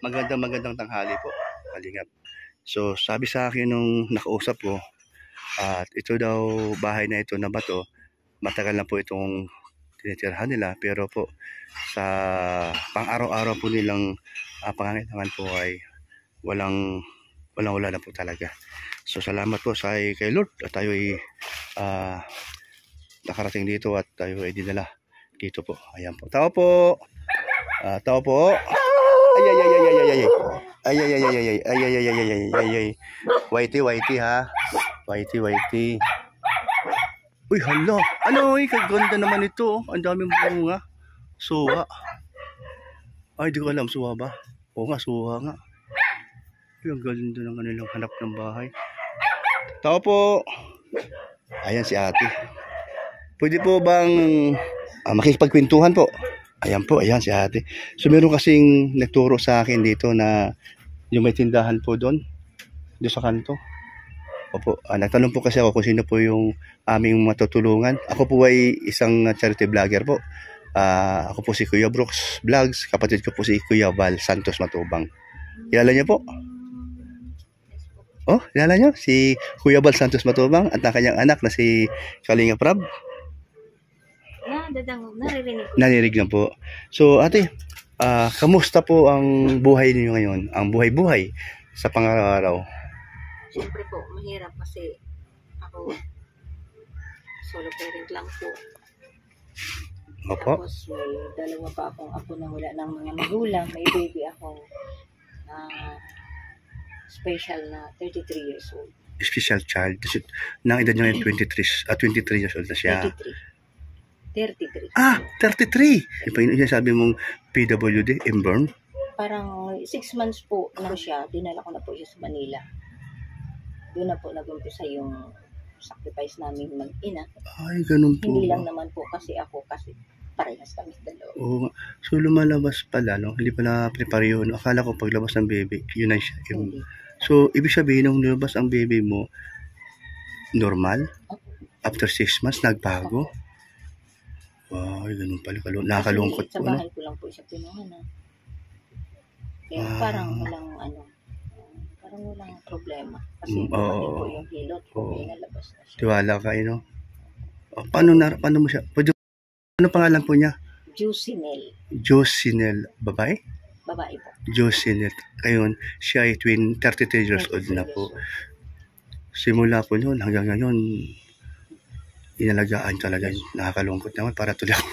magandang tanghali po, Kalingap. So, sabi sa akin nung nakausap ko, at ito daw, bahay na ito na bato, matagal na po itong tinitirhan nila, pero po, sa pang-araw-araw po nilang pangangailangan po ay wala na po talaga. So, salamat po kay Lord at tayo ay nakarating dito at tayo ay dinala dito po. Ayan po. Tao po! Tao po! Ay. Whitey ha. Whitey. Uy, hala. Ano, kaganda naman ito. Ang daming bunga. Suha. Ay, di ko alam. Suha ba? Oo nga, suha nga. Ang ganda ng kanilang hanap ng bahay. Tao po. Ayan si ate. Pwede po bang makikipagkwentuhan po? Ayan po, ayan si ate. So meron kasing nagturo sa akin dito na yung may tindahan po doon sa kanto. Opo, nagtanong po kasi ako kung sino po yung aming matutulungan. Ako po ay isang charity vlogger po. Ako po si Kuya Brooks Vlogs. Kapatid ko po si Kuya Val Santos Matubang. Kilala niyo po? Oh, kilala niyo? Si Kuya Val Santos Matubang at ang kanyang anak na si Kalinga Prab. Narinig na po. So ate, kamusta po ang buhay niyo ngayon? Ang buhay-buhay sa pang-araw-araw? Siyempre po, mahirap kasi ako solo parent lang po. Opo. Tapos may dalawa pa akong apo na wala ng mga magulang. May baby akong special na 33 years old. Special child. Nang edad niya 23 years old na siya. 33. 33. Yung sabi mong PWD, inborn? Parang 6 months po na siya. Dinala ko na po siya sa Manila. Doon na po nag-umpisa yung sacrifice namin mag-ina. Ay, ganun po. Hindi lang naman po kasi parehas kami dalawa. Oo. So, lumalabas pala, no? Hindi pala prepare yun. Akala ko paglabas ng baby, yun na siya. So, ibig sabihin, nung lumabas ang baby mo, normal? After 6 months, nagbago? Ay, ganun pala. Nakakalungkot po, no? Sa bahay ko lang po siya pinuhanan. Kaya parang walang problema. Kasi dumating po yung hilot kung inalabas na siya. Tiwala ka, no? Paano mo siya? Ano pangalan po niya? Jocinel. Babae? Babae po. Jocinel. Ayun, siya ay 33 years old na po. Simula po noon hanggang ngayon, inalagaan talaga. Nakakalungkot naman para tuloy ako.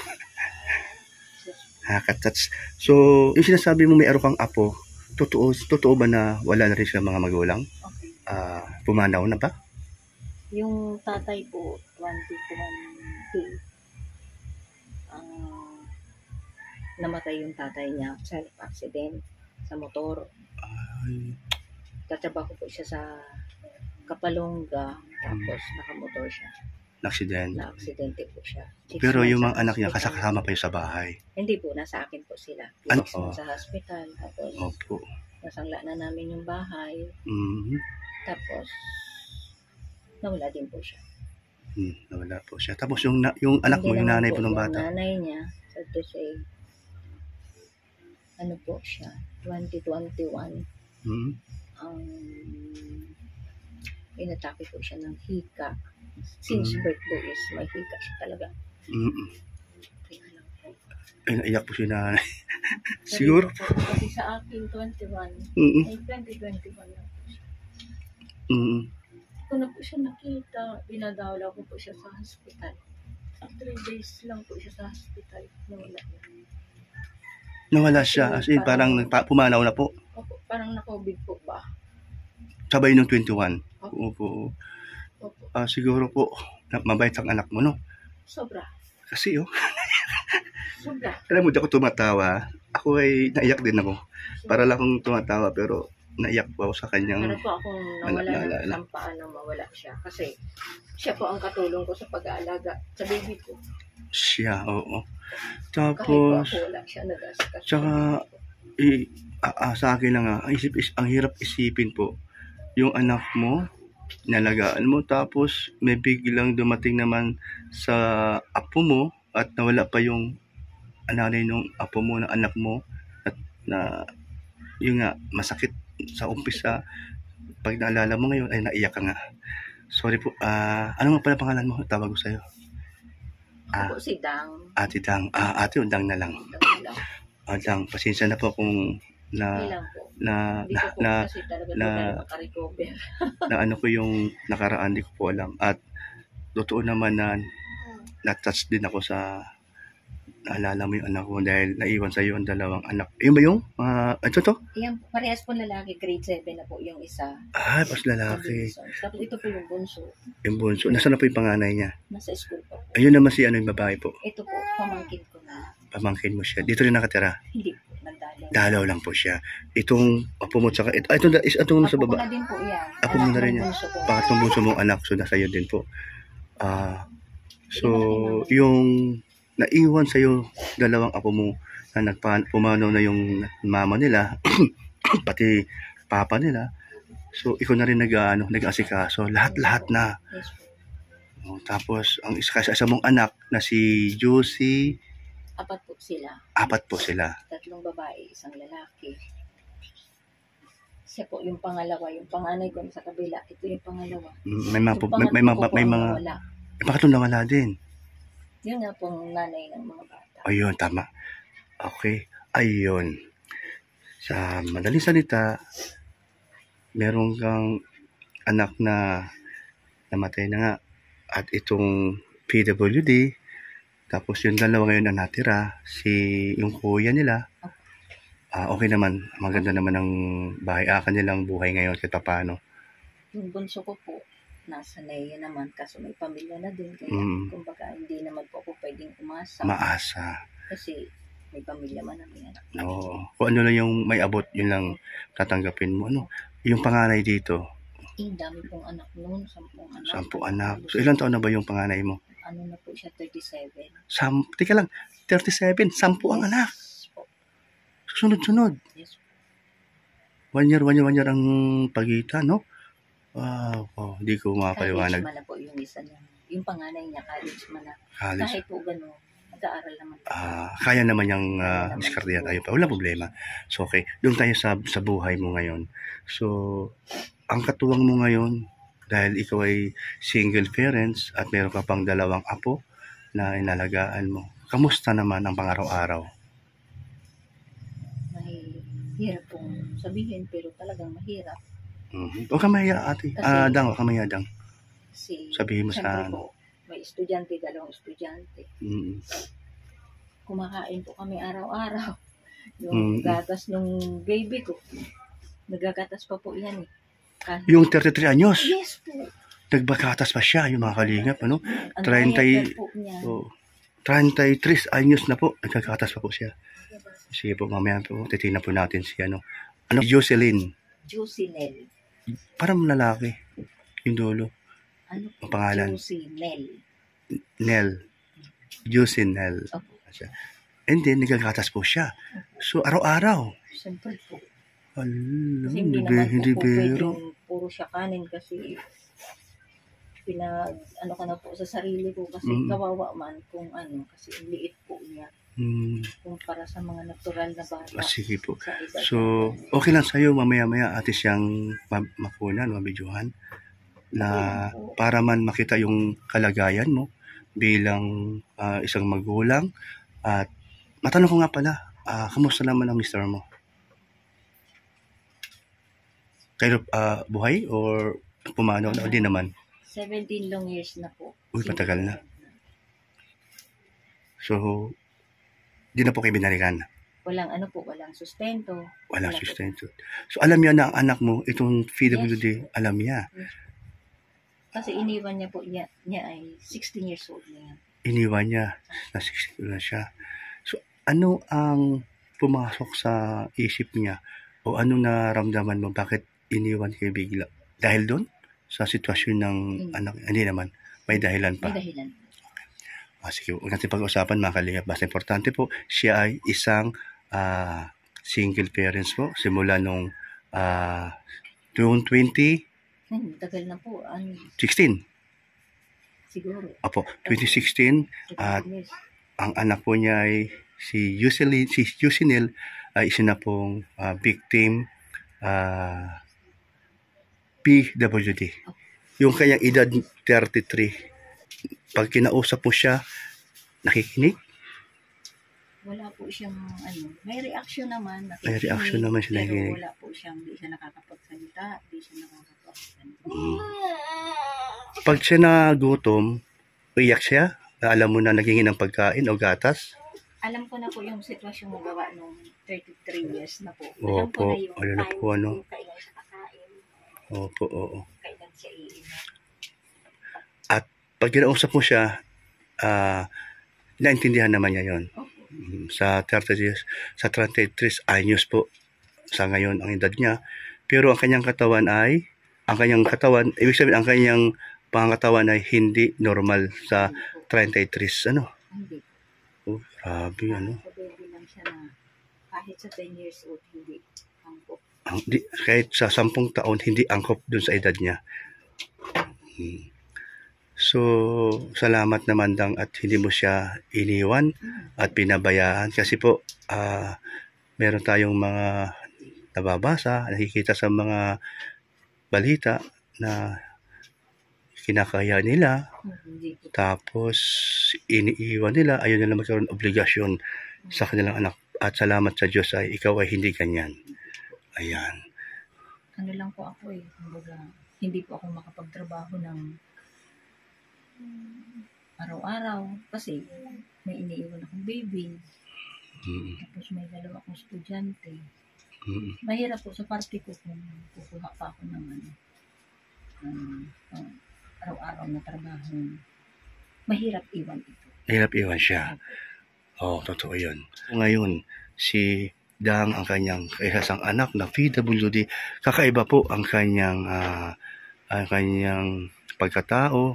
Nakaka-touch. So, yung sinasabi mo may araw kang apo, totoo ba na wala na rin siya mga magulang? Okay. Pumanaw na ba? Yung tatay po, 2020, namatay yung tatay niya sa accident sa motor. Tatrabaho po siya sa Kapalongga, tapos nakamotor siya. Na-aksidente po siya. Pero yung mga anak niya kasama pa yung sa bahay? Hindi po, nasa akin po sila. Sa hospital, tapos nasangla na namin yung bahay. Tapos nawala din po siya. Nawala po siya. Tapos yung anak mo, yung nanay po ng bata? Yung nanay niya, to say, ano po siya, 2021, inatake po siya ng hika. Since birth po is may hika siya talaga. Ay, naiyak po si nanay. Siguro po. Kasi sa akin, 21, ay 2021 na po siya. Kung na po siya nakita, binadawla ko po siya sa hospital. 3 days lang po siya sa hospital. Nawala siya. As in, parang pumanaw na po. Opo, parang na-COVID po ba? Sabay ng 21. Opo. Siguro po, mabait ang anak mo, no? Sobra. Kasi, Sobra. Alam mo, di ako tumatawa. Ako ay naiyak din ako. Para lang akong tumatawa, pero naiyak po ako sa kanyang... Pero po akong nawala ng paano mawala siya. Kasi siya po ang katulong ko sa pag-aalaga sa baby ko. Siya, oo. Tapos, kahit po ako wala siya, nag-askas. Tsaka, sa akin lang ang hirap isipin po, yung anak mo, nalagaan mo, tapos may biglang dumating naman sa apo mo at nawala pa yung nanay nung apo mo, ng anak mo, at na yun nga, masakit sa umpisa. Pag naalala mo ngayon, ay naiyak ka nga. Sorry po, ano nga pala pangalan mo? Tawag ko sa'yo. Ako po si Dang. Ate Dang. Ate o Dang na lang. Dang, pasensya na po kung Hindi kasi talaga makarecover. na ano ko yung nakaraan, di ko po alam. At totoo naman na na-touch din ako sa naalala mo yung anak ko dahil naiwan sa iyo ang dalawang anak. Yun ba yung? Ito to? Yan, parehas po lalaki. Grade 7 na po yung isa. Pas lalaki. Tapos ito po yung bunso. Yung bunso. Nasaan na po yung panganay niya? Nasa school po. Ayun naman si ano yung babae po. Ito po, pamangkin ko na. Pamangkin mo siya. Dito rin nakatira? Hindi po, nagdalaw. Dalaw lang po siya. Itong apo mo tsaka, itong nasa baba. Apo ko na din po yan. Apo mo na rin yan. Pangatlong bunso mong anak. So nasa iyo din po. So yung naiwan sa iyo dalawang apo mo na pumanaw na yung mama nila pati papa nila. So ikaw na rin nag-asikaso lahat na. Yes. Tapos ang isa mong anak na si Josie, apat po sila. 3 babae, 1 lalaki. Siya po yung pangalawa, yung panganay ko sa kabila. Ito yung pangalawa. May mga pangatlong wala din. Yun nga pong nanay ng mga bata. Ayun, tama. Okay. Ayun. Sa madaling salita, meron kang anak na namatay na nga. At itong PWD, tapos yung dalawa ngayon na natira, yung kuya nila, okay naman. Maganda naman ang bahay. Kanilang buhay ngayon kahit paano. Yung bunso ko po, nasa Naya naman, kaso may pamilya na din. Kaya kumbaga hindi naman po ako pwedeng maasa. Kasi may pamilya man namin anak. No. Kung ano lang yung may abot, yun lang tatanggapin mo. Yung panganay dito? Dami pong anak noon, 10 anak. 10 anak. So ilang taon na ba yung panganay mo? Ano na po siya, 37. Tika lang, 37, 10 ang anak. Sunod-sunod. Yes. 1 year ang pagitan, no? Wow, hindi ko mapaliwanag. College man na po yung isa niya. Yung panganay niya, college man na. College. Kahit po gano'n, nag-aaral naman. Kaya naman yung diskardiyan tayo pa. Wala problema. So, okay. Doon tayo sa buhay mo ngayon. So, ang katuwang mo ngayon, dahil ikaw ay single parents at meron ka pang 2 apo na inalagaan mo. Kamusta naman ang pang-araw-araw? Mahirap pong sabihin, pero talagang mahirap. Huwag ka mahiya, ate. Dang, huwag ka mahiya, Dang. Sabihin mo sa po, may estudyante, 2 estudyante. Kumakain po kami araw-araw. Yung gatas ng baby ko, nagagatas pa po yan eh. Yung 33 anyos? Yes po. Nagbagatas pa siya, yung mga kalingap, ano? Ang diaper po niya. 33 anyos na po, nagkagatas pa po siya. Sige po, mamaya po, titignan po natin si Jocelyn. Jocelyn. Parang lalaki. Yung dulo. Ano po? Ang pangalan? Nel. Jocelyn. Okay. And then, nagagatas po siya. So, araw-araw. Siyempre po. Alam, kasi hindi naman po pero puro siya kanin kasi ano ka na po sa sarili ko kasi kawawa man kung kasi ang liit po niya. Kumpara sa mga natural na bata. Sige po. So, okay lang sa'yo mamaya-maya ate siyang makunan, mabidyohan na para man makita yung kalagayan mo bilang isang magulang. At matanong ko nga pala, kamusta naman ang mister mo? Kayo buhay or pumanaw na? O di naman? 17 long years na po. Uy, matagal na. So, di na po kayo binalikan? Walang sustento. Walang sustento. So, alam niya na ang anak mo, itong PWD, yes. Alam niya. Yes. Kasi iniwan niya po, niya ay 16 years old na yan. Iniwan niya, na 16 na siya. So, ano ang pumasok sa isip niya? O ano naramdaman mo? Bakit iniwan kayo bigla? Dahil doon? Sa sitwasyon ng anak? Hindi naman. May dahilan pa. May dahilan. Sige, huwag natin pag-usapan mga kalingap. Basta importante po, siya ay isang single parents po. Simula nung 2020. Tagal na po. 16. Siguro. Opo, 2016. At ang anak po niya ay si Yusinil ay isa na pong victim PWD. Yung kanyang edad 33. Pag kinausap po siya, nakikinig? Wala po siyang may reaction naman. May reaction naman siya nakikinig. Pero wala po siyang, hindi siya nakakapagsalita, hindi siya nakakapagsalita. Pag siya nagutom, iyak siya? Alam mo na nagingin ng pagkain o gatas? Alam ko na po yung sitwasyon mo gawa nung 33 years na po. Opo, Alam ko na yung na po ano. kailan siya kakain. Opo, oo. Kailan siya iinom. At pag kinausap mo siya, naintindihan naman niya yun. Opo. Sa 30 years, sa 33 anyos po sa ngayon ang edad niya. Pero ang kanyang katawan, ibig sabihin ang kanyang pangangatawan ay hindi normal sa 33, ano? Hindi. Oh, grabe, ano? Sa baby lang siya na kahit sa 10 years old, hindi angkop. Kahit sa 10 taon, hindi angkop dun sa edad niya. So, salamat naman dang at hindi mo siya iniwan at pinabayaan. Kasi po, meron tayong mga nababasa, nakikita sa mga balita na kinakaya nila, tapos iniiwan nila, ayaw nila magkaroon obligasyon sa kanilang anak. At salamat sa Diyos ay ikaw ay hindi ganyan. Ayan. Ano lang po ako kumbaga, hindi po ako makapagtrabaho ng araw-araw kasi may iniiwan akong baby. Tapos may 2 akong estudyante. Mahirap po sa party ko kung kukuha pa ako ng araw-araw na trabaho. Mahirap iwan ito. Mahirap iwan siya. Totoo yun. Ngayon, si Dang, ang kanyang isang anak na PWD, kakaiba po ang kanyang pagkatao.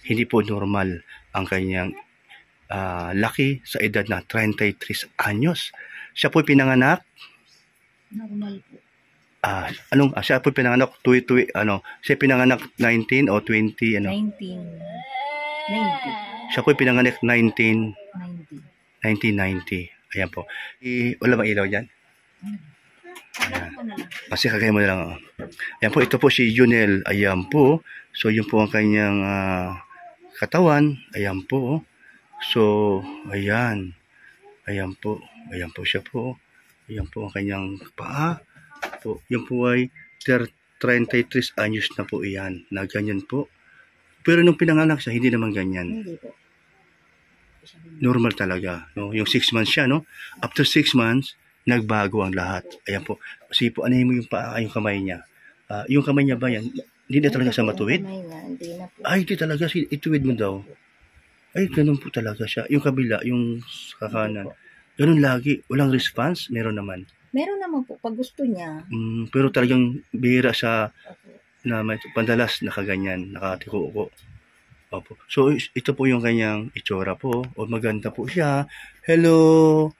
Hindi po normal ang kanyang laki sa edad na 33 anyos. Siya po pinanganak. Normal po. Siya po pinanganak siya pinanganak 19 o 20 ano? 1990. Siya po pinanganak 1990. Ayan po. Wala bang ilaw dyan? Ayan. Kasi kagaya mo na lang. Ayan po, ito po si Junel. Ayan po. So, yun po ang kanyang katawan. Ayan po. So, ayan. Ayan po. Ayan po siya po. Ayan po ang kanyang paa. Po. Yan po ay 33 anyos na po iyan. Na ganyan po. Pero nung pinanganak siya, hindi naman ganyan. Hindi po. Normal talaga. No? Yung 6 months siya, no? After 6 months, nagbago ang lahat. Ayan po. Kasi po, anahin mo yung paa, yung kamay niya. Yung kamay niya ba yan? Hindi na talaga siya matuwid? Hindi na po. Ay, hindi talaga. Ituwid mo daw. Ay, ganun po talaga siya. Yung kabila, yung kakanan. Ganun lagi. Walang response? Meron naman. Meron naman po, pag gusto niya. Pero talagang bihira siya na may pandalas nakaganyan, nakatiko-ko. Opo. So, ito po yung kanyang itsura po. Maganda po siya. Hello,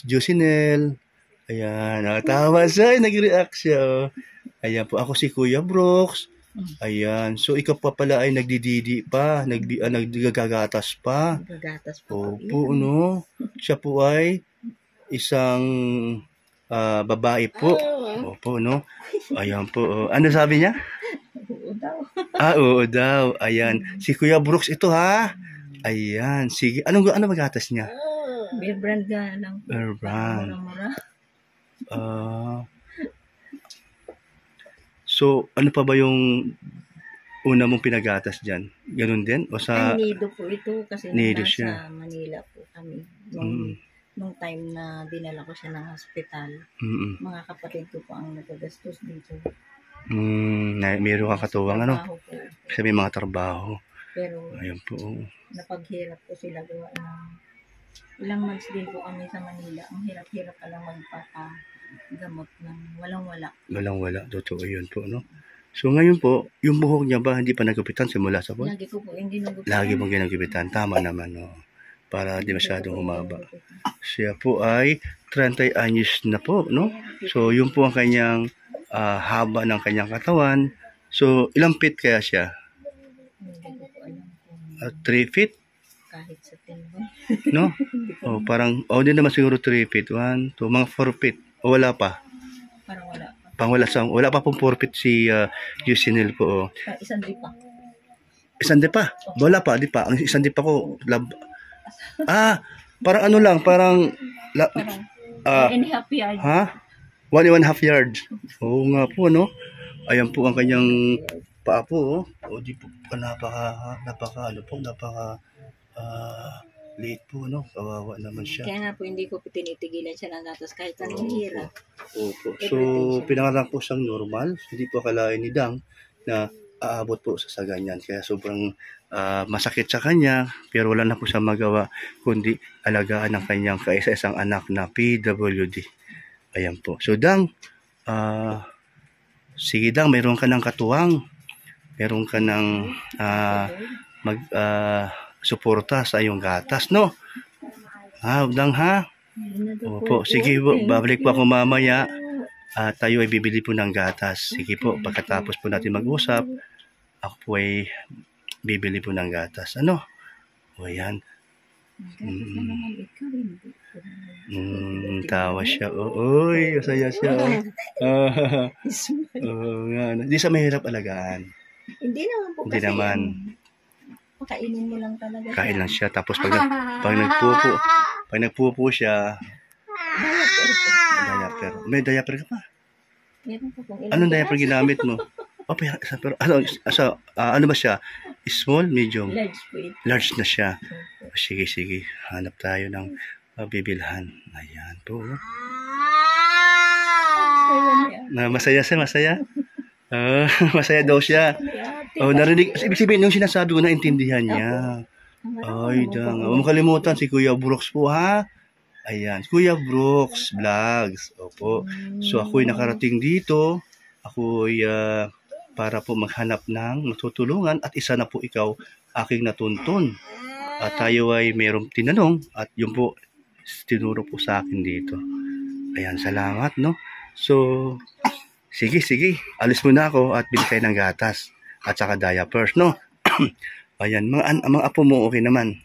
Josinel. Ayan, nakatawa siya. Nag-react siya. Ayan po, ako si Kuya Brooks. Ayan. So, ikaw pa pala ay nagdididi pa. Naggagatas pa. Nagagatas pa. Opo, no? Siya po ay isang babae po. Opo, no? Ayan po. Ano sabi niya? Oo daw. Oo daw. Ayan. Si Kuya Brooks ito, ha? Ayan. Sige. Ano magatas niya? Bear brand nga lang. Bear brand. Mura-mura. So, ano pa ba yung una mong pinagatas dyan? Ganun din? O sa... Nido po ito kasi Nido nasa siya. Manila po kami. Nung time na dinala ko siya ng hospital, mga kapatid ko po ang nagagastos dito. Meron kang katuwang ano? Po. Kasi may mga trabaho. Pero, ayun po. Napaghirap po sila gawa ng ilang months din po kami sa Manila. Ang hirap-hirap pa lang magpapagamot ng walang-wala. Walang-wala. Totoo yun po, no? So, ngayon po, yung buhok niya ba hindi pa nagupitan simula sa buwan? Lagi ko po yung ginugupitan. Lagi mong ginagupitan. Tama naman, no? Para di masyadong humaba. Siya po ay 30 anyos na po, no? So, yun po ang kanyang haba ng kanyang katawan. So, ilang feet kaya siya? 3 feet? kahit sa tinban. No? O, parang, o, din naman siguro 3 feet. 1, 2, mga 4 feet. O, wala pa. Parang wala pa. Wala pa pong 4 feet si Yusinil po. O. Isang di pa. Isang di pa. Wala pa, di pa. Ang isang di pa ko. Parang ano lang, parang Parang in half yard. ha? 1.5 yards. Oo nga po, no? Ayan po ang kanyang paa po. O, di po, napaka late po, no? Kawawa naman siya. Kaya nga po hindi ko tinitigilan siya ng gatas kahit anong hirap. Opo. So, pinangarap po siyang normal. Hindi po akalain ni Dang na aabot po sa ganyan. Kaya sobrang masakit sa kanya, pero wala na po siya magawa, kundi alagaan ng kanyang kaisa-isang anak na PWD. Ayan po. So, Dang, sige Dang, mayroon ka ng katuwang. Meron ka ng suporta sa iyong gatas, no? Dang, ha? Opo, sige po, babalik po ako mamaya. Tayo ay bibili po ng gatas. Sige po, pagkatapos po natin mag-usap, ako po ay bibili po ng gatas. Ano? O yan. Tawa siya. Oy, masaya siya. Hindi sa mahirap alagaan. Hindi naman po Hindi kasi naman. Kainin mo lang talaga. Kain lang siya. Tapos pag nagpupo siya, diaper. May diaper ka pa? Anong diaper ginamit mo? Pero ano ba siya? Small, medium? Large na siya. Sige. Hanap tayo ng bibilhan. Ayan po. Masaya siya, masaya. Masaya daw siya. Narinig. Ibig sabihin, yung sinasabi ko, naintindihan niya. Ay, Dang. Huwag mo kalimutan si Kuya Brooks po, ha? Ayan, Kuya Brooks Vlogs. Opo. So, ako'y nakarating dito. Ako'y para po maghanap ng matutulungan at isa na po ikaw aking natuntun. At tayo ay mayroong tinanong at yun po, tinuro po sa akin dito. Ayan, salamat, no? So, sige. Alis muna ako at bili kayo ng gatas at saka diapers, no? Ayan, mga apo mo okay naman.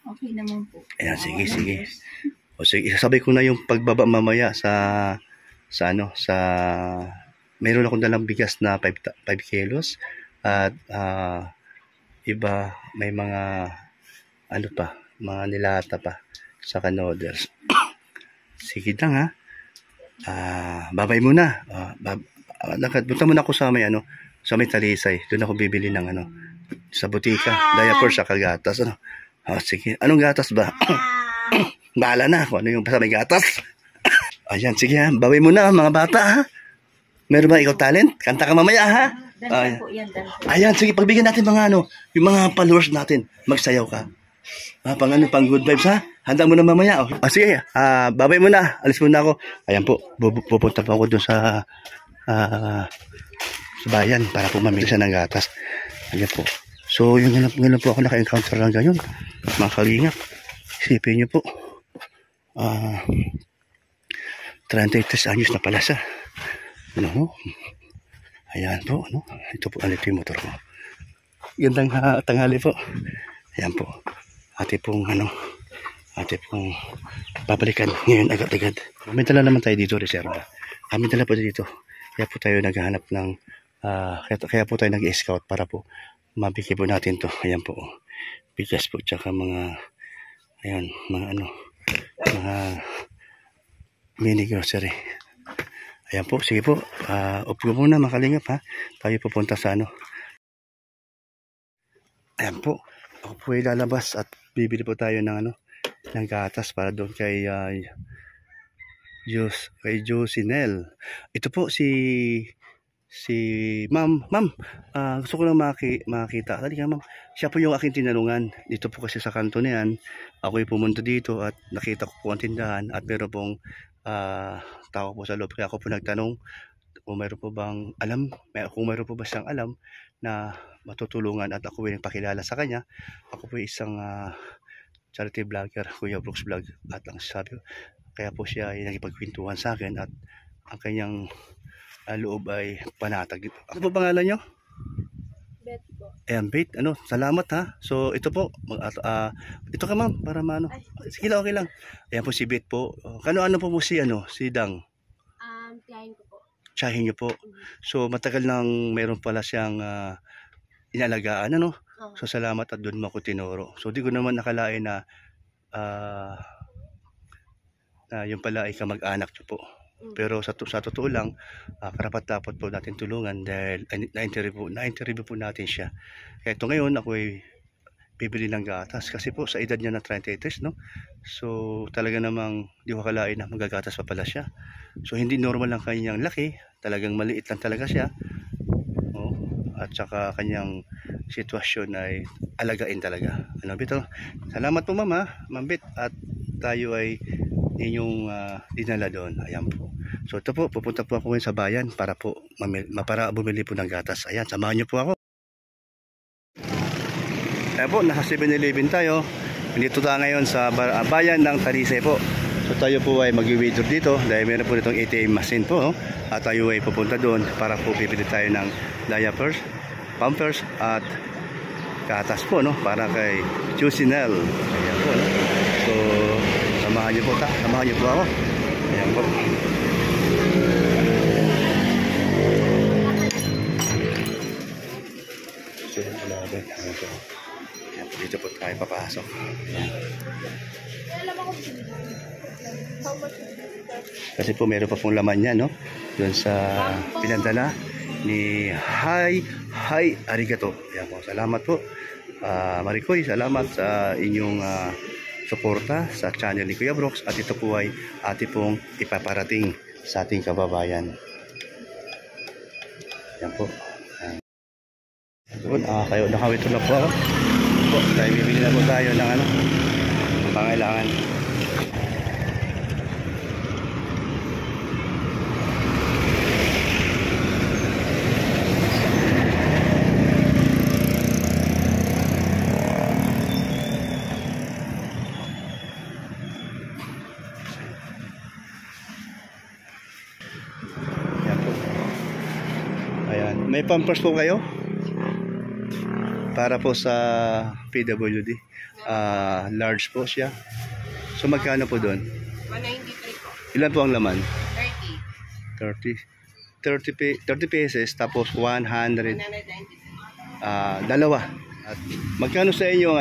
Okay naman po. Ayan, sige. O sige, isasabay ko na yung pagbaba mamaya sa meron akong dalang bigas na 5 kilos at iba may mga mga nilata pa sa noodles. Sige lang, ha. Babay muna. Punta muna ako sa may Talisay. Doon ako bibili ng sa butika, diaper sa kagatas. Sige. Anong gatas ba? Bahala na ako. Ano yung basta may gatas? Ayan, sige ha. Babay muna mga bata, ha. Meron ba ikaw talent? Kanta ka mamaya, ha. Ayan, sige. Pagbigyan natin yung mga followers natin. Magsayaw ka. Pang good vibes, ha. Handa mo na mamaya. Sige. Babay muna. Alis muna ako. Ayan po. Pupunta pa ako doon sa bayan para po mamili siya ng gatas. Ayan po. So, yun nga po ako naka-encounter lang ngayon. Mga kalingap. Isipin niyo po. 33 anyos na pala siya. Ayan po. Ito po ulit yung motor ko. Gandang tanghali po. Ayan po. Ate pong babalikan ngayon agad-agad. May dala naman tayo dito, reserva. May dala po dito. Kaya po tayo naghahanap ng kaya po tayo nag-scout para po mabigay po natin to. Ayan po. Bigas po tsaka mga mini grocery. Ayan po. Sige po. Upo muna mga kalingap, ha. Tayo pupunta sa Ayan po. Ako po ay lalabas at bibili po tayo ng gatas para doon kay Josinel. Ito po si ma'am. Gusto ko lang makita. Halika ma'am. Siya po yung aking tinanungan. Dito po kasi sa kanto na yan. Ako ay pumunta dito at nakita ko po ang tindahan at meron pong tao po sa loob. Kaya ako po nagtanong kung mayroon po bang kung mayroon po ba siyang alam na matutulungan at ako ay nagpakilala sa kanya. Ako po isang charity vlogger, Kuya Brooks Vlog. At ang sabi, kaya po siya ay nagipagkwentuhan sa akin at ang kanyang loob ay panatag. Ano po pangalan nyo? Bet po. Ayan, bait. Ano, salamat ha. So, ito po. Ito ka ma'am, para maano. Sige lang, okay lang. Ayan po si Bait po. Ano po si, si Dang? Tiyahin ko po. Tsahin niyo po. So, matagal nang meron pala siyang inalagaan, ano? Oo. So, salamat at doon mo ako tinuro. So, di ko naman nakalain na yung pala ay kamag-anak niyo po. Pero sa totoo lang, karapat-dapat po natin tulungan dahil na-interview po natin siya. Kaya ito ngayon ako ay bibili ng gatas kasi po sa edad niya na 33, no? So talaga namang di ko akalain na magagatas pa pala siya. So hindi normal lang kanyang laki, talagang maliit lang talaga siya. Oh, at saka kanyang sitwasyon ay alagain talaga. Ano bito? Salamat po ma'am, Ma'am Bit, at tayo ay inyong dinala doon. Ayan po. So ito po, pupunta po ako ngayon sa bayan para po para bumili po ng gatas. Ayan, samahan niyo po ako. Ayan po, nasa 7-Eleven tayo. Dito tayo ngayon sa bayan ng Talisay po. So tayo po ay mag-withdraw dito dahil meron po itong ATM machine po. At tayo ay pupunta doon para po bibili tayo ng diapers, pampers at gatas po, no? Para kay Chusinel. Ayan po, no? So samahan niyo po ako. Ayan po. So, ayan po. Dito po tayo papasok. Kasi po meron pa pong laman niya, no? Doon sa pinadala ni Hi Arigato. Ayan po. Salamat po. Marikoy, salamat sa inyong suporta sa channel ni Kuya Brooks, at ito po ay ati pong ipaparating sa ating kababayan. Yan po. Doon, kayo nakawito na po ako. Po, tayo bibili na po tayo ng pangailangan. May pampers po kayo? Para po sa PWD. Large po siya. So magkano po doon? 193 po. Ilan po ang laman? 30. 30 pesos tapos 100. 190. Dalawa. At magkano sa inyo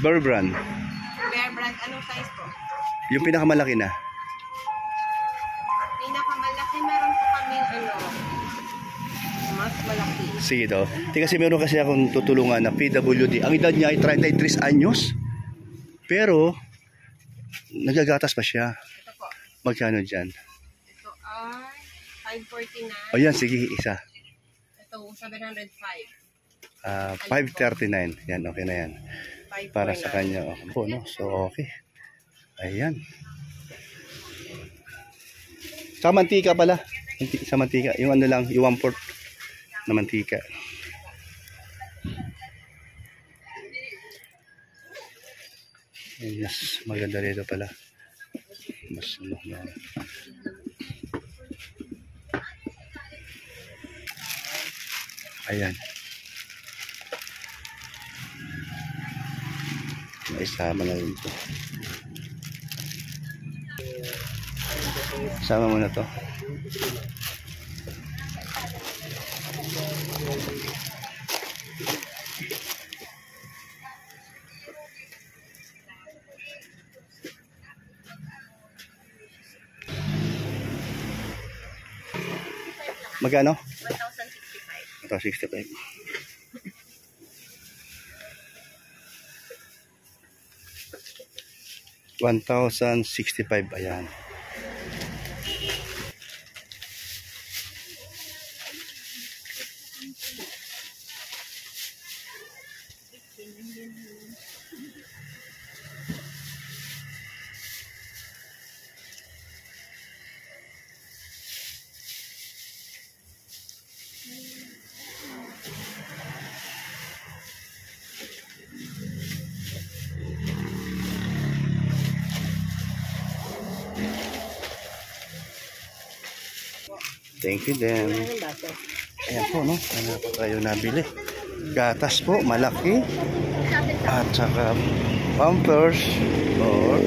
Bear Brand? Bear Brand, anong size po? Yung pinakamalaki na. Pinakamalaki, meron po kami mas malaki. Sige daw. Kasi meron kasi akong tutulungan na PWD. Ang edad niya ay 33 anyos. Pero nagagatas pa siya. Ito po. Magkano dyan? Ito ay 549. O yan, sige, isa. Ito 705. 539. Yan, okay na yan. 549. Para sa kanya. Okay po, no? So, okay. Ayan. Sa mantika pala. Sa mantika. Yung lang, yung 1/4 na mantika. Yes, maganda rito pala. Mas ayan. Isama na rin ito. Sama mo na to. Magkano? 1,065. 1,065. 1,065. Ayan. Thank you then. Ayan po, no? Ano po tayo nabili? Gatas po, malaki. At saka Pampers or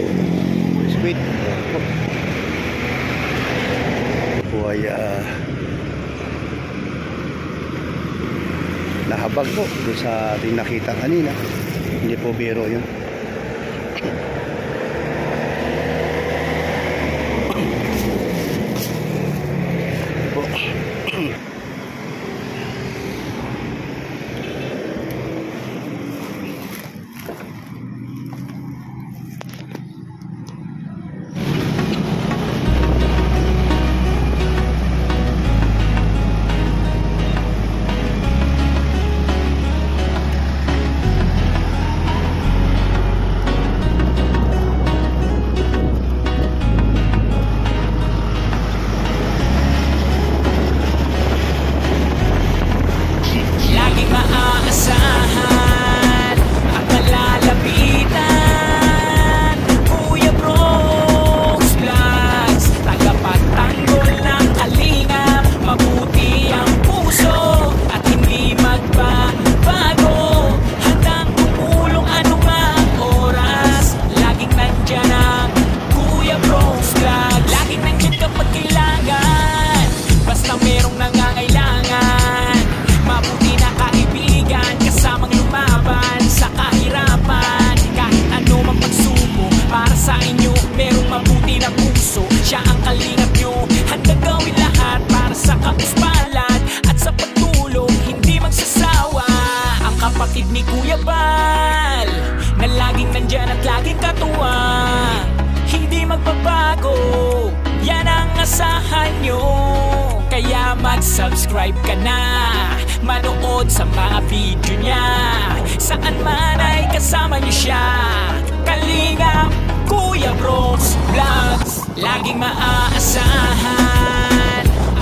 Sweet. Po ay nahabag po doon sa ating nakita kanina. Hindi po biro yun. Mag-subscribe ka na, manood sa mga video niya. Saan man ay kasama niyo siya. Kalingap, Kuya Brooks Vlogs, laging maaasahan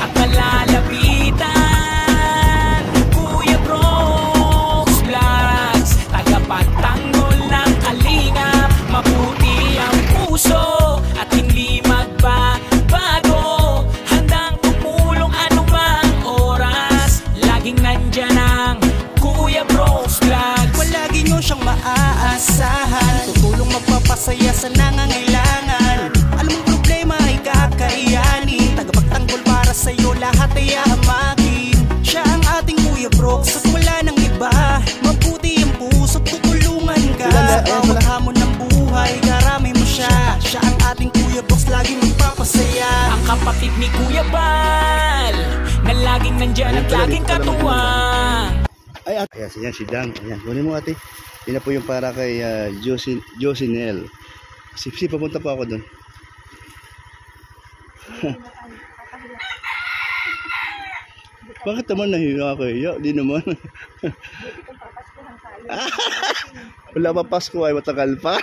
at malalapitan. Kuya Brooks Vlogs, tagapagtanggol ng kalingap. Mabuti ang puso at hindi magbabago. Handang tumulong anumang oras, laging nandyan ang Kuya Brooks Vlogs. Palagi nyo siyang maaasahan, tutulong magpapasaya sa nangangailangan. Alam mong problema ay kakayanin, tagapagtanggol para sa'yo lahat ay ahamakin. Siya ang ating Kuya Brooks at wala nang iba. Mabuti ang puso at tutulungan ka. Bawat hamon ng buhay, karami mo siya. Siya ang ating Kuya Brooks, laging magpapasaya. Ang kapatid ni Kuya Bal, na laging nandyan at laging katuwang. Ay, ayan, si Dang. Ayan, kunin mo ate. Yun na po yung para kay Josinel. Sipsi, papunta po ako doon. Bakit naman nahiya ako? Di naman. Wala pa Pasko ay matagal pa.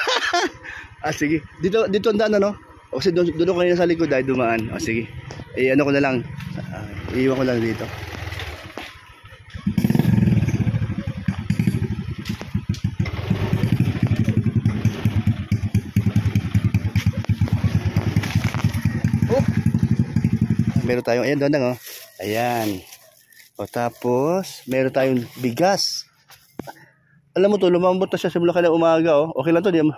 Sige. Dito ang daan, ano? O kasi doon kayo sa likod ay dumaan. Sige. Ano ko na lang. Iiwan ko lang dito. Meron tayong, ayan doon lang, oh. Ayan. O tapos, meron tayong bigas. Alam mo to, lumambot na siya simula ka na umaga, oh. Okay lang to, di mo.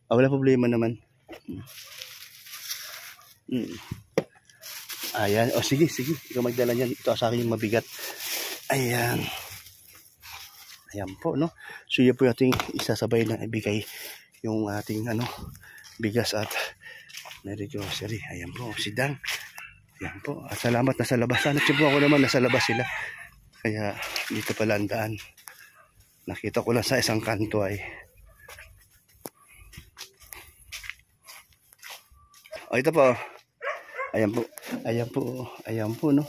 Wala problema naman. Ayan, o sige. Ikaw magdala niyan. Ito sa akin yung mabigat. Ayan. Ayan po, no. So yun po yung ating isasabay na ibigay yung ating, bigas at Merry Grocery. Ayan po, si Dang. Ayan po. At salamat, nasa labas. Sana po ako naman, nasa labas sila. Kaya dito pala ang daan. Nakita ko lang sa isang kanto ay. O ito po. Ayan po, no.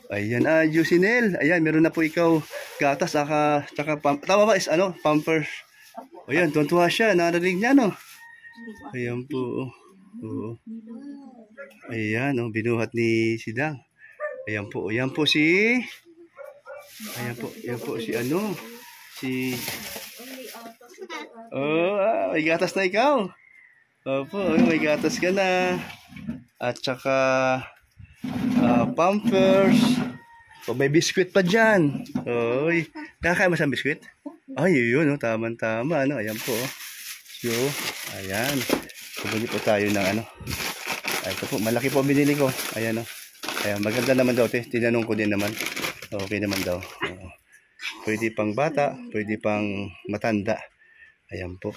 Ayan, Josinel. Ayan, meron na po ikaw gatas, tsaka tama ba is Pampers. O yan, tuwa siya. Narinig niya, no. Ayan po. Oo. Ayan, binuhat ni Sidang. Ayan po si may gatas na ikaw. Opo, may gatas ka na. At saka Pampers. Oh, may biskwit pa dyan. Oy. Nakakain mo siyang biskwit? Ay, yun, oh, tama-tama, ano. Ayan po, oh. So, ayan. Bumili po tayo ng ano. Ay, ito po, malaki po binili ko. Ayan, oh. Ayan, maganda naman daw, te. Tinanong ko din naman. Okay naman daw. Oo. Pwede pang bata, pwede pang matanda. Ayan po.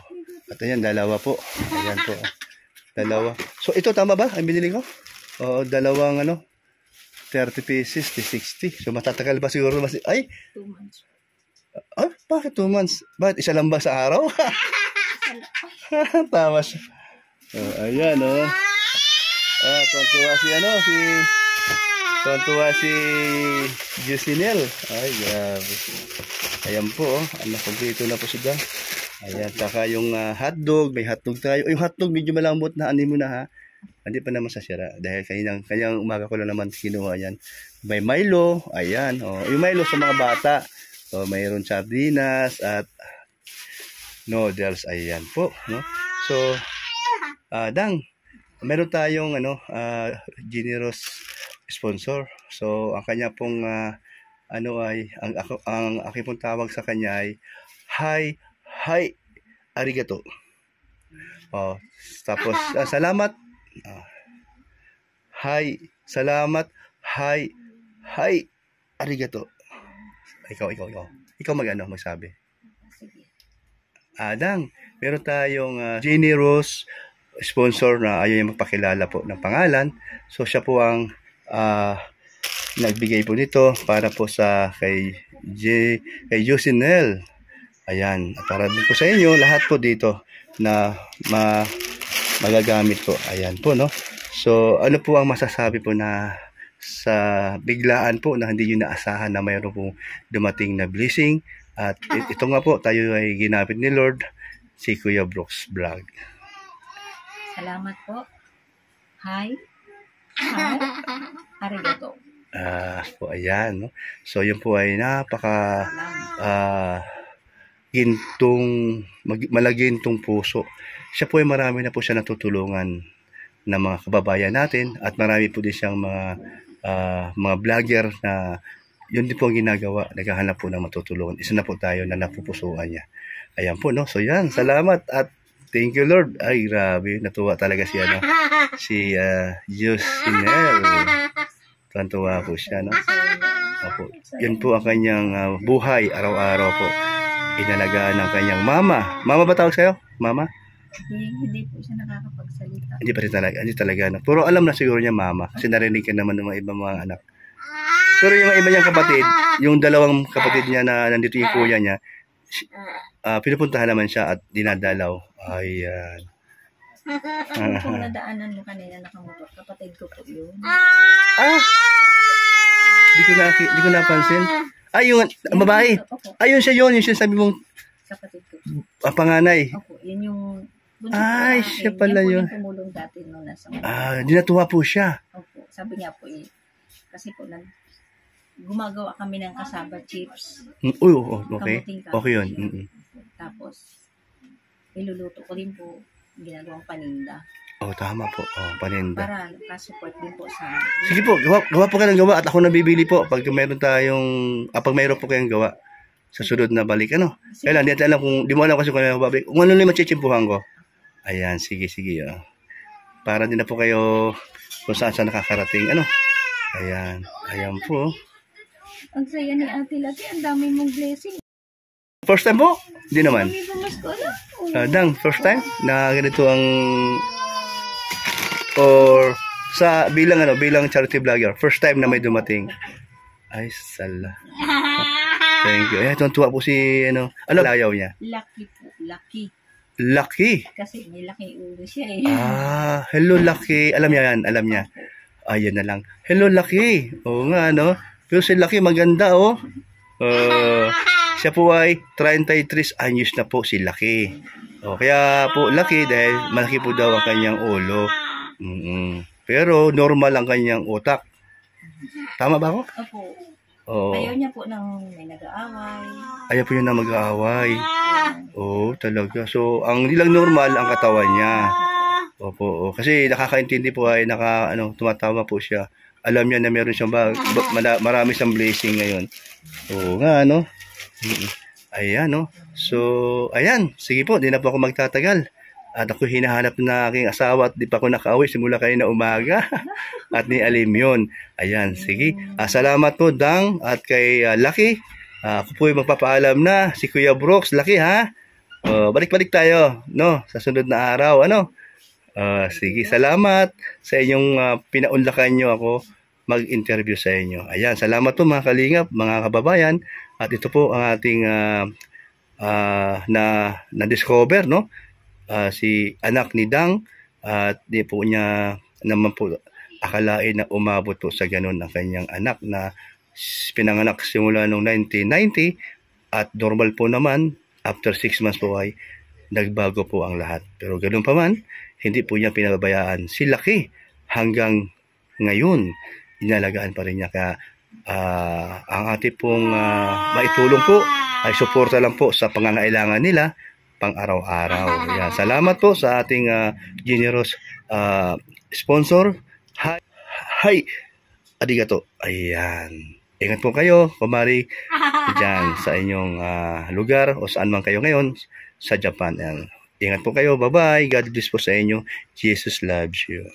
At ayan, dalawa po. Ayan po. Dalawa. So, ito tama ba ang binili ko? Oo, dalawang ano, 30 pieces, 60. So, matatagal pa siguro. Ay, 2 months. ah, bakit 2 months? Bakit isa lang ba sa araw? Tama siya. Ayan, oh. Tuwan-tuwa si Jusinel. Ay, grabe. Ayan po, oh. Kompleto na po siya. Ayan, saka yung hotdog. May hotdog tayo. Yung hotdog, medyo malambot na. Ani mo na, ha? Hindi pa naman sa sira. Dahil kanyang umaga ko lang naman kinuha yan. May Milo. Ayan, oh. Yung Milo sa mga bata. So, mayroon sardinas at noodles. Ayan po, no? So, Dang, meron tayong generous sponsor. So, ang kanya pong ang aking pong tawag sa kanya ay hi arigato. Oh, tapos salamat. Salamat. Hi arigato. Ikaw magsabi. Sige. Dang, meron tayong generous sponsor na ayaw niya magpakilala po ng pangalan. So, siya po ang nagbigay po nito para po sa kay Jusinel. Ayan. At para din po sa inyo, lahat po dito na magagamit po. Ayan po, no? So, ano po ang masasabi po na sa biglaan po na hindi nyo naasahan na mayroon pong dumating na blessing. At ito nga po, tayo ay ginamit ni Lord, si Kuya Brooks Vlog. Salamat po. Hi. Arigato. Po, ayan, no? So, yun po ay napaka malagintong puso. Siya po ay marami na po siya natutulungan ng mga kababayan natin at marami po din siyang mga vlogger na yun din po ang ginagawa, naghahanap po ng matutulungan. Isa na po tayo na napupusuan niya. Ayan po, no? So yan, salamat at thank you, Lord. Ay, grabe, natuwa talaga si Jusinel. Tuwa po siya, no? Opo. Yan po ang kanyang buhay, araw-araw po. Inalagaan ng kanyang mama. Mama ba tawag sa'yo? Mama? Hindi po siya nakakapagsalita. Hindi talaga. No? Pero alam na siguro niya mama kasi narinig ka naman ng mga ibang mga anak. Pero yung iba niyang kapatid, yung dalawang kapatid niya na nandito yung kuya niya, pinupuntahan naman siya at dinadalaw. Ayan. Kung nadaanan mo kanina nakamotor, kapatid ko po yun. Di ko napansin. Yung babae. Ayun siya yun. Yung sinasabi mong Kapatid ko. Panganay. Opo, yun yung Siya pala yun. Yan po yung tumulong dati nung nasa Dinatuwa po siya. Opo, sabi niya po kasi po gumagawa kami ng kasaba chips. Okay. Kamuting Okay yun. Tapos, iluluto ko rin po ginagawang paninda. Tama po. Paninda. Para nakasupport din po sa... Sige po, gawa po kayo ng gawa at ako nabibili po pag mayroon po kayong gawa sa sunod na balik. Kailan, di mo alam kasi kung ano babalik. Kung ano na yung machitsimpuhan ko. Ayan, sige. Para din na po kayo kung saan nakakarating. Ayan po. Ang saya ni Ate Lati, ang dami mong blessing. First time po? Hindi naman. Kami bumas ko na. Dang, first time na ganito ang bilang charity vlogger. First time na may dumating. Ay, sala. Thank you. Ayan, tuwa po si, layaw niya? Lucky po, lucky. Lucky? Kasi may laki ulo siya eh. Hello Lucky. Alam niya. Ayan na lang. Hello Lucky. Oo nga, no? Pero si Lucky maganda, oh. Siya po ay 33 anyos na po si Lucky. Kaya po Lucky dahil malaki po daw ang kanyang ulo. Pero normal ang kanyang utak. Tama ba ako? Opo. Ayaw niya po nang may nag-aaway. Ayaw po niya na mag-aaway. Talaga. So, ang nilang normal ang katawan niya. Opo. Kasi nakakaintindi po ay tumatawa po siya. alam niya na meron siyang marami siyang blessing ngayon. Oo nga, no? Ayan, no? So, ayan. Sige po, di na po ako magtatagal. At ako hinahanap na aking asawa at di pa ako nakauwi simula kayo na umaga. At ni Alim yun. Ayan, sige. Salamat po, Dang, at kay Lucky. Ako po yung magpapaalam na. Si Kuya Brooks, Lucky, ha? Balik-balik tayo, no? Sa sunod na araw, ano? Sige, salamat sa inyong pinaunlakan nyo ako mag-interview sa inyo. Ayan, salamat po mga kalingap, mga kababayan. At ito po ang ating na-discover, no? Si anak ni Dang, at di po niya naman po akalain na umabot po sa ganun ang kanyang anak na pinanganak simula noong 1990 at normal po naman after 6 months po ay nagbago po ang lahat. Pero ganun pa man, hindi po niya pinababayaan si Lucky hanggang ngayon. Inalagaan pa rin niya. Kaya ang ating pong maitulong po ay suporta lang po sa pangangailangan nila pang araw-araw. Ayan. Salamat po sa ating generous sponsor. Hi! Arigato. Ayan. Ingat po kayo, kumari, dyan sa inyong lugar o saan man kayo ngayon sa Japan. Ayan. Ingat po kayo. Bye-bye. God bless po sa inyo. Jesus loves you.